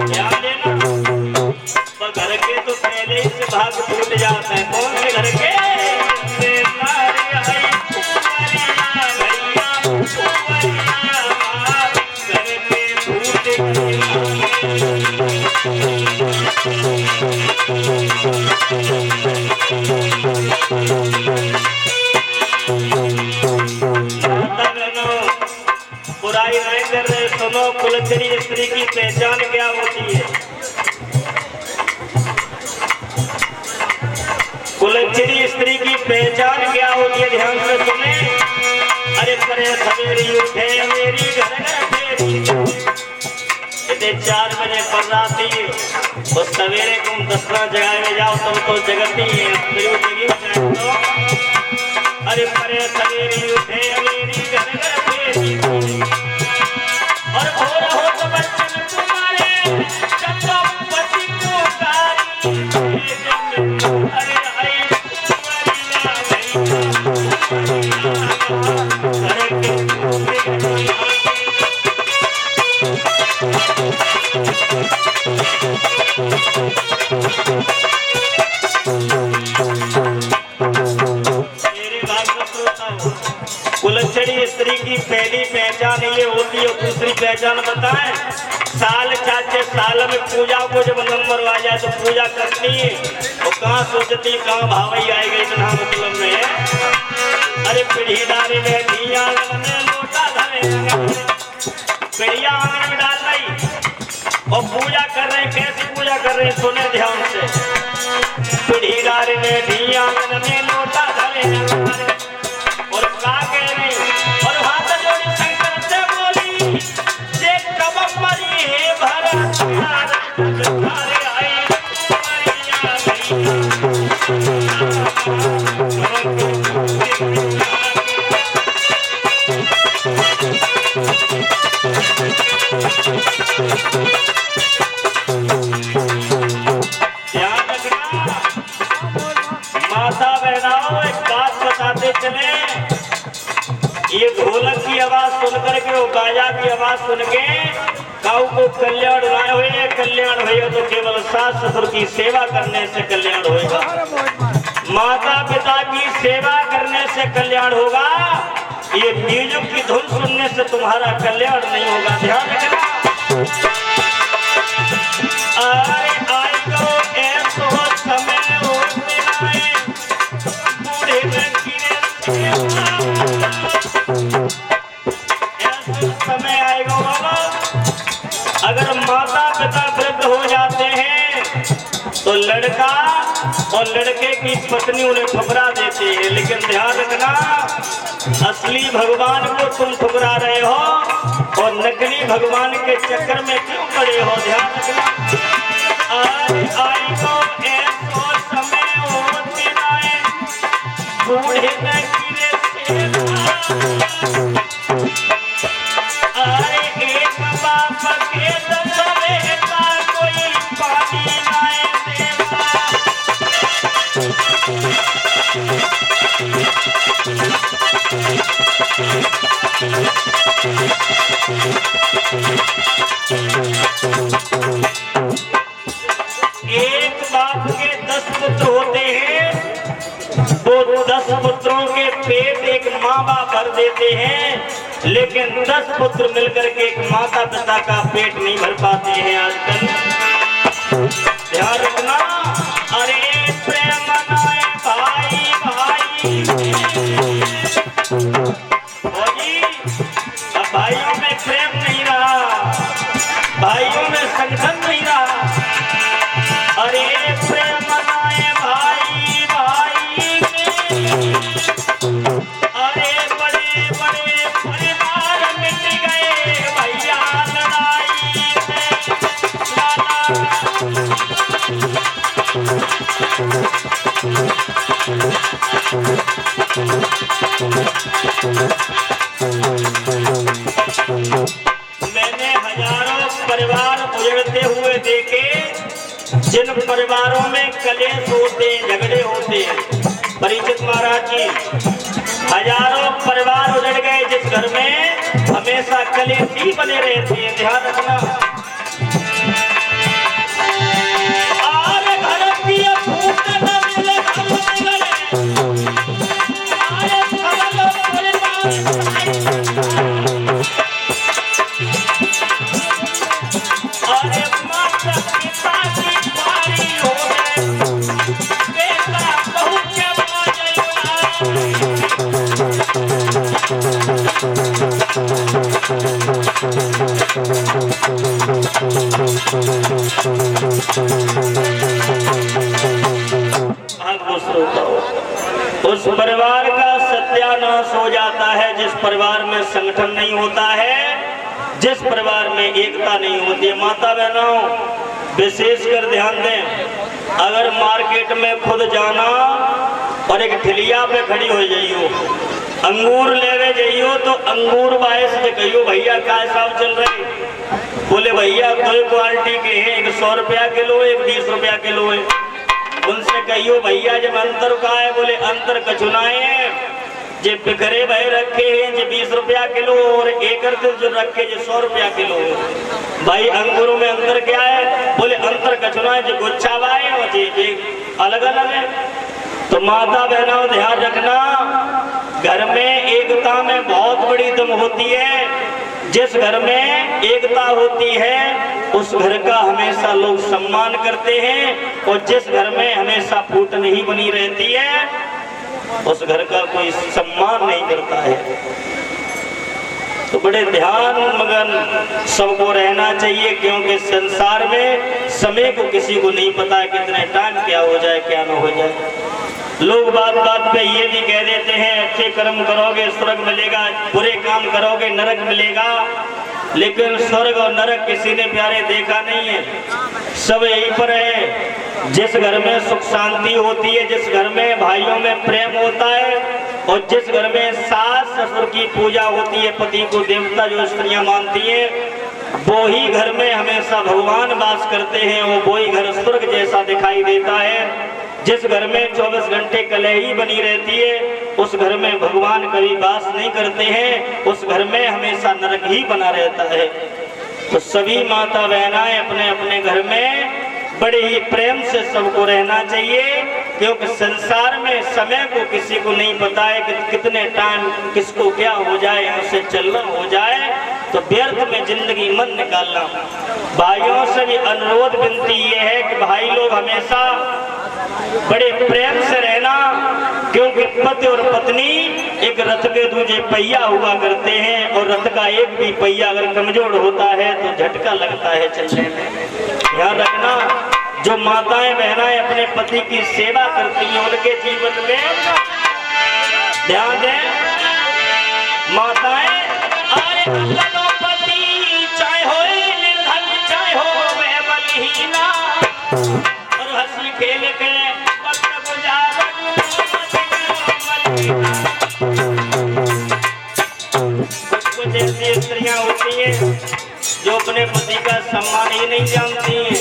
ध्यान देना, पर घर के तो पहले ही से भाग टूट जाता है। कौन से घर के? बुराई नहीं कर रहे, सुनो। कुलच्छनी स्त्री की पहचान क्या होती है? कुलच्छनी स्त्री की पहचान क्या होती है? ध्यान से सुने। अरे परे सवेरी उठे मेरी घर घर फेरी, 4 बजे पर राती और सवेरे तुम 10 जगह में जाओ तुम तो जगती है। अरे परे सवेरी उठे मेरी घर घर फेरी, और भोर हो तो बच्चन तुम्हारे चंद्रपति को कारी। अरे आई कुलच्छनी स्त्री की पहली पहचान ये होती है। दूसरी पहचान बताएं? साल चाचे साल में पूजा को जब नंबर आ जाए तो पूजा करती है, और कहाँ सोचती कहाँ भावई आएगी इतना मतलब में। अरे पीढ़ीदार में धिया में लोटा धरे, पीढ़िया आंगन में डाल रही और पूजा कर रहे। कैसी पूजा कर रहे? सुने ध्यान से। पीढ़ीदार में धिया में लोटा धरे, और का कह रही, और हाथ जोड़ी शंकर से बोली, जे कब मरी है भरत आई ध्यान रखना। माता बहनाओं एक बात बताते चले, ये ढोलक की आवाज सुनकर के, वो बाजा की आवाज सुन के काऊ को कल्याण ना हुए। कल्याण हुए तो केवल सास ससुर की सेवा करने से कल्याण होगा, माता पिता की सेवा करने से कल्याण होगा। ये म्यूजिक की धुन सुनने से तुम्हारा कल्याण नहीं होगा। ध्यान रखना। अरे आई गो ऐसो समय होते आए, बूढ़े समय आएगा बाबा, अगर माता पिता वृद्ध हो जाते हैं तो लड़का और लड़के की पत्नी उन्हें ठुकरा देती है। लेकिन ध्यान रखना, असली भगवान को तुम ठुकरा रहे हो और नकली भगवान के चक्कर में क्यों पड़े हो? ध्यान रखना। आई तो ऐसो समय होते आए, बूढ़े अरे एक बाप के दसवे का कोई पानी लाए देवा। एक बाप के 10 पुत्र होते हैं, वो 10 पुत्रों के पेट एक माँ बाप भर देते हैं, लेकिन 10 पुत्र मिलकर के एक माता पिता का पेट नहीं भर पाते हैं आजकल। ध्यान रखना। अरे प्रेम मनाए भाई भाई, अब भाइयों में प्रेम नहीं रहा, भाइयों में संगठन नहीं रहा। अरे प्रेम मनाए भाई भाई में, अरे बड़े बड़े परिवार मिट गए भैया लड़ाई में। मैंने हजारों परिवार उजड़ते हुए देखे, जिन परिवारों में कलेश होते, झगड़े होते। परिचित महाराज जी, हजारों परिवार घर में हमेशा कलेश ही बने रहते हैं, ध्यान रखना। उस परिवार का सत्यानाश हो जाता है जिस परिवार में संगठन नहीं होता है, जिस परिवार में एकता नहीं होती है। माता बहनों विशेषकर ध्यान दें, अगर मार्केट में खुद जाना और एक ठिलिया पे खड़ी हो जाइयो, अंगूर लेवे जाइयो तो अंगूर बायस से कहियो भैया क्या हिसाब चल रहे, बोले भैया 2 क्वालिटी के हैं, एक 100 रुपया किलो, एक 20 रुपया किलो है। उनसे कहियो भैया जब अंतर का है, बोले अंतर कचुनाए जे बिखरे भय रखे हैं जे 20 रुपया किलो और एक जो रखे जो 100 रुपया किलो है। भाई अंगूरों में अंतर क्या है, बोले अंतर कचुनाए जो गुच्छा बाए और जे अलग अलग है। तो माता बहनों ध्यान रखना, घर में एकता में बहुत बड़ी दम होती है। जिस घर में एकता होती है उस घर का हमेशा लोग सम्मान करते हैं, और जिस घर में हमेशा फूट नहीं बनी रहती है उस घर का कोई सम्मान नहीं करता है। तो बड़े ध्यान मगन सबको रहना चाहिए, क्योंकि संसार में समय को किसी को नहीं पता है कितने टाइम क्या हो जाए क्या ना हो जाए। लोग बात बात पे ये भी कह देते हैं अच्छे कर्म करोगे स्वर्ग मिलेगा, बुरे काम करोगे नरक मिलेगा, लेकिन स्वर्ग और नरक किसी ने प्यारे देखा नहीं है, सब यहीं पर है। जिस घर में सुख शांति होती है, जिस घर में भाइयों में प्रेम होता है, और जिस घर में सास ससुर की पूजा होती है, पति को देवता जो स्त्रियां मानती हैं, वो ही घर में हमेशा भगवान वास करते हैं, वो ही घर स्वर्ग जैसा दिखाई देता है। जिस घर में 24 घंटे कलह बनी रहती है उस घर में भगवान कभी वास नहीं करते हैं, उस घर में हमेशा नरक ही बना रहता है। तो सभी माता बहनाएं अपने अपने घर में बड़े ही प्रेम से सबको रहना चाहिए, क्योंकि संसार में समय को किसी को नहीं पता है कि कितने टाइम किसको क्या हो जाए, यहाँ से चलना हो जाए, तो व्यर्थ में जिंदगी मन निकालना। भाइयों से भी अनुरोध विनती ये है कि भाई लोग हमेशा बड़े प्रेम से रहना, क्योंकि पति और पत्नी एक रथ के दूजे पहिया हुआ करते हैं, और रथ का एक भी पहिया अगर कमजोर होता है तो झटका लगता है चलने में। ध्यान रखना, जो माताएं बहनाएं अपने पति की सेवा करती हैं उनके जीवन में ध्यान दें। माताएं पति चाहे हो निर्धन चाहे हो वह बलहीना, और हंसी खेल के कुछ ऐसी स्त्रियां होती हैं जो अपने पति का सम्मान ही नहीं जानती हैं।